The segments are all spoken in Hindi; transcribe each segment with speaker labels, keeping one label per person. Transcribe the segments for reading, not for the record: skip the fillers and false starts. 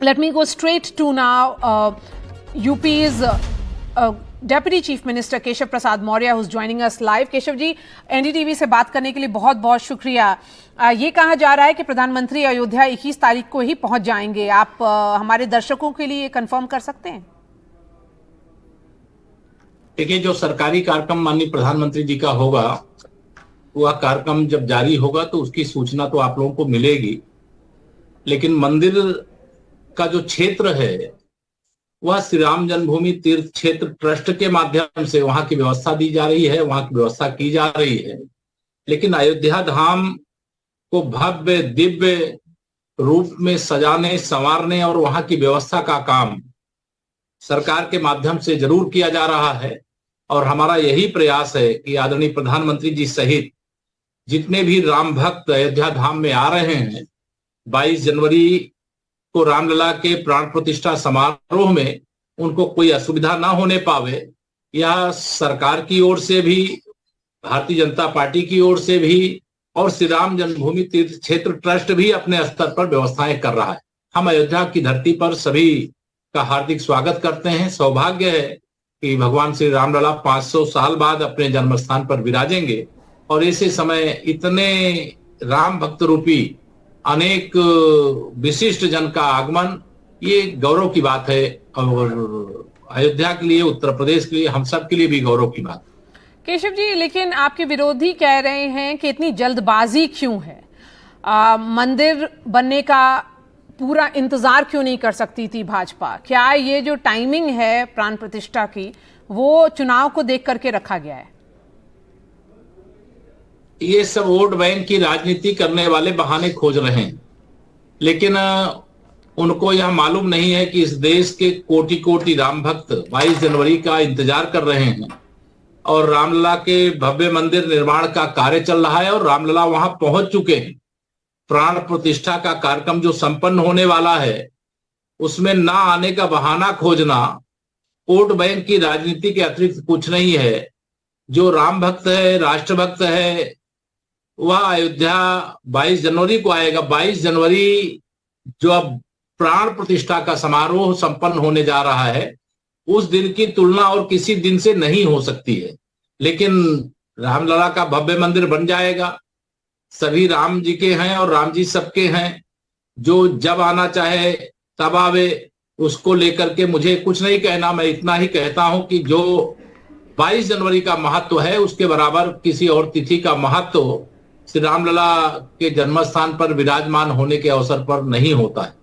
Speaker 1: Let me go straight to now UP's Deputy Chief Minister Keshav Prasad Maurya, who's joining us live. Keshav ji, NDTV से बात करने के लिए बहुत बहुत शुक्रिया। ये कहा जा रहा है कि प्रधानमंत्री अयोध्या 21 तारीख को ही पहुंच जाएंगे। आप हमारे दर्शकों के लिए कंफर्म कर सकते हैं?
Speaker 2: देखिए, जो सरकारी कार्यक्रम माननीय प्रधानमंत्री जी का होगा, वह कार्यक्रम जब जारी होगा तो उसकी सूचना तो आप लोगों को मिलेगी। लेकिन मंदिर का जो क्षेत्र है वह श्री राम जन्मभूमि तीर्थ क्षेत्र ट्रस्ट के माध्यम से वहां की व्यवस्था दी जा रही है, वहां की व्यवस्था की जा रही है। लेकिन अयोध्या धाम को भव्य दिव्य रूप में सजाने संवारने और वहां की व्यवस्था का काम सरकार के माध्यम से जरूर किया जा रहा है। और हमारा यही प्रयास है कि आदरणीय प्रधानमंत्री जी सहित जितने भी राम भक्त अयोध्या धाम में आ रहे हैं, 22 जनवरी को रामलला के प्राण प्रतिष्ठा समारोह में उनको कोई असुविधा ना होने पावे, यह सरकार की ओर से भी, भारतीय जनता पार्टी की ओर से भी और श्री राम जन्मभूमि तीर्थ क्षेत्र ट्रस्ट भी अपने स्तर पर व्यवस्थाएं कर रहा है। हम अयोध्या की धरती पर सभी का हार्दिक स्वागत करते हैं। सौभाग्य है कि भगवान श्री रामलला 500 साल बाद अपने जन्म स्थान पर विराजेंगे और ऐसे समय इतने राम भक्त रूपी अनेक विशिष्ट जन का आगमन, ये गौरव की बात है। और अयोध्या के लिए, उत्तर प्रदेश के लिए, हम सब के लिए भी गौरव की बात।
Speaker 1: केशव जी, लेकिन आपके विरोधी कह रहे हैं कि इतनी जल्दबाजी क्यों है? मंदिर बनने का पूरा इंतजार क्यों नहीं कर सकती थी भाजपा? क्या ये जो टाइमिंग है प्राण प्रतिष्ठा की, वो चुनाव को देख करके रखा गया है?
Speaker 2: ये सब वोट बैंक की राजनीति करने वाले बहाने खोज रहे हैं, लेकिन उनको यह मालूम नहीं है कि इस देश के कोटि कोटि राम भक्त 22 जनवरी का इंतजार कर रहे हैं और रामलला के भव्य मंदिर निर्माण का कार्य चल रहा है और रामलला वहां पहुंच चुके हैं। प्राण प्रतिष्ठा का कार्यक्रम जो संपन्न होने वाला है, उसमें ना आने का बहाना खोजना वोट बैंक की राजनीति के अतिरिक्त कुछ नहीं है। जो राम भक्त है, राष्ट्र भक्त है, वह अयोध्या 22 जनवरी को आएगा। 22 जनवरी जो अब प्राण प्रतिष्ठा का समारोह संपन्न होने जा रहा है, उस दिन की तुलना और किसी दिन से नहीं हो सकती है। लेकिन रामलला का भव्य मंदिर बन जाएगा। सभी राम जी के हैं और राम जी सबके हैं। जो जब आना चाहे तब आवे, उसको लेकर के मुझे कुछ नहीं कहना। मैं इतना ही कहता हूं कि जो 22 जनवरी का महत्व है, उसके बराबर किसी और तिथि का महत्व श्री रामलला के जन्म स्थान पर विराजमान होने के अवसर पर नहीं होता है।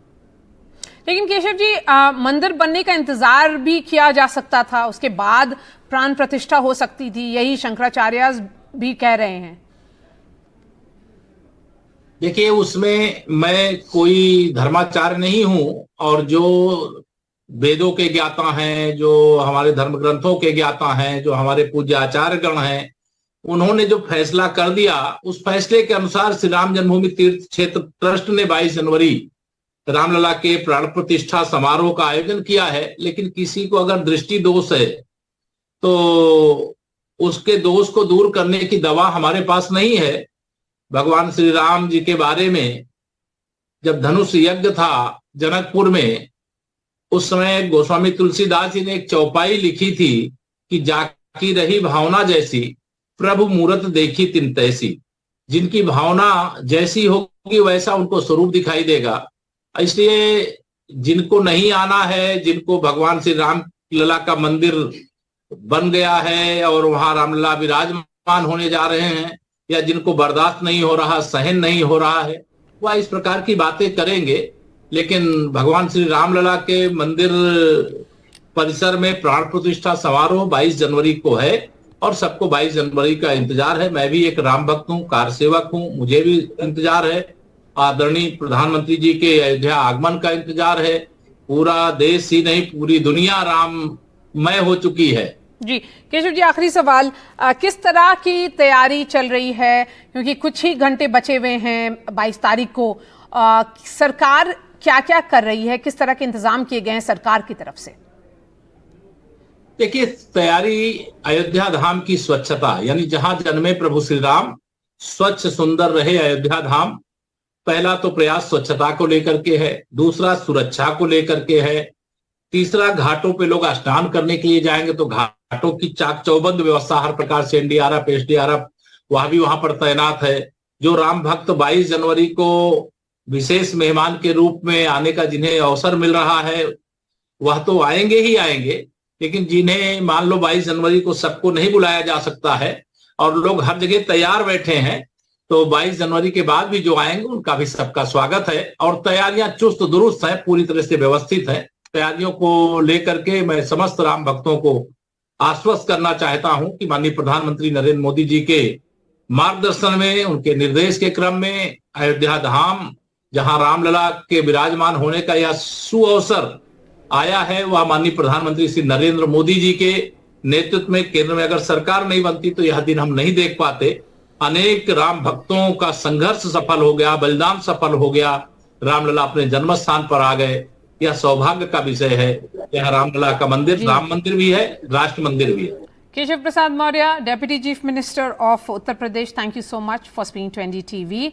Speaker 1: लेकिन केशव जी, मंदिर बनने का इंतजार भी किया जा सकता था, उसके बाद प्राण प्रतिष्ठा हो सकती थी, यही शंकराचार्य भी कह रहे हैं।
Speaker 2: देखिए, उसमें मैं कोई धर्माचार्य नहीं हूं और जो वेदों के ज्ञाता हैं, जो हमारे धर्म ग्रंथों के ज्ञाता हैं, जो हमारे पूज्य आचार्य गण हैं, उन्होंने जो फैसला कर दिया, उस फैसले के अनुसार श्री राम जन्मभूमि तीर्थ क्षेत्र ट्रस्ट ने 22 जनवरी रामलला के प्राण प्रतिष्ठा समारोह का आयोजन किया है। लेकिन किसी को अगर दृष्टि दोष है तो उसके दोष को दूर करने की दवा हमारे पास नहीं है। भगवान श्री राम जी के बारे में जब धनुष यज्ञ था जनकपुर में, उस समय गोस्वामी तुलसीदास जी ने एक चौपाई लिखी थी कि जाकी रही भावना जैसी, प्रभु मूरत देखी तिन तैसी। जिनकी भावना जैसी होगी वैसा उनको स्वरूप दिखाई देगा। इसलिए जिनको नहीं आना है, जिनको भगवान श्री राम लला का मंदिर बन गया है और वहां रामलला विराजमान होने जा रहे हैं, या जिनको बर्दाश्त नहीं हो रहा, सहन नहीं हो रहा है, वह इस प्रकार की बातें करेंगे। लेकिन भगवान श्री रामलला के मंदिर परिसर में प्राण प्रतिष्ठा समारोह 22 जनवरी को है और सबको 22 जनवरी का इंतजार है। मैं भी एक राम भक्त हूँ, कार सेवक हूँ, मुझे भी इंतजार है। आदरणीय प्रधानमंत्री जी के अयोध्या आगमन का इंतजार है। पूरा देश ही नहीं, पूरी दुनिया राममय हो चुकी है।
Speaker 1: जी केशव जी, आखिरी सवाल, किस तरह की तैयारी चल रही है? क्योंकि कुछ ही घंटे बचे हुए हैं 22 तारीख को। सरकार क्या क्या कर रही है? किस तरह के इंतजाम किए गए हैं सरकार की तरफ से?
Speaker 2: देखिए, तैयारी अयोध्या धाम की स्वच्छता, यानी जहां जन्मे प्रभु श्री राम, स्वच्छ सुंदर रहे अयोध्या धाम। पहला तो प्रयास स्वच्छता को लेकर के है, दूसरा सुरक्षा को लेकर के है, तीसरा घाटों पे लोग स्नान करने के लिए जाएंगे तो घाटों की चाक चौबंद व्यवस्था हर प्रकार से एनडीआरएफ एसडीआरएफ वह भी वहां पर तैनात है। जो राम भक्त 22 जनवरी को विशेष मेहमान के रूप में आने का जिन्हें अवसर मिल रहा है वह तो आएंगे ही आएंगे, लेकिन जिन्हें मान लो 22 जनवरी को सबको नहीं बुलाया जा सकता है और लोग हर जगह तैयार बैठे हैं, तो 22 जनवरी के बाद भी जो आएंगे उनका भी सबका स्वागत है। और तैयारियां चुस्त दुरुस्त हैं, पूरी तरह से व्यवस्थित है। तैयारियों को लेकर के मैं समस्त राम भक्तों को आश्वस्त करना चाहता हूं कि माननीय प्रधानमंत्री नरेंद्र मोदी जी के मार्गदर्शन में, उनके निर्देश के क्रम में अयोध्या धाम जहां रामलला के विराजमान होने का यह सुअवसर आया है, वह माननीय प्रधानमंत्री श्री नरेंद्र मोदी जी के नेतृत्व में केंद्र में अगर सरकार नहीं बनती तो यह दिन हम नहीं देख पाते। अनेक राम भक्तों का संघर्ष सफल हो गया, बलिदान सफल हो गया, रामलला अपने जन्म स्थान पर आ गए। यह सौभाग्य का विषय है। यह रामलला का मंदिर राम मंदिर भी है, राष्ट्र मंदिर भी है।
Speaker 1: Keshav Prasad Maurya, deputy chief minister of Uttar Pradesh, thank you so much for speaking to NDTV.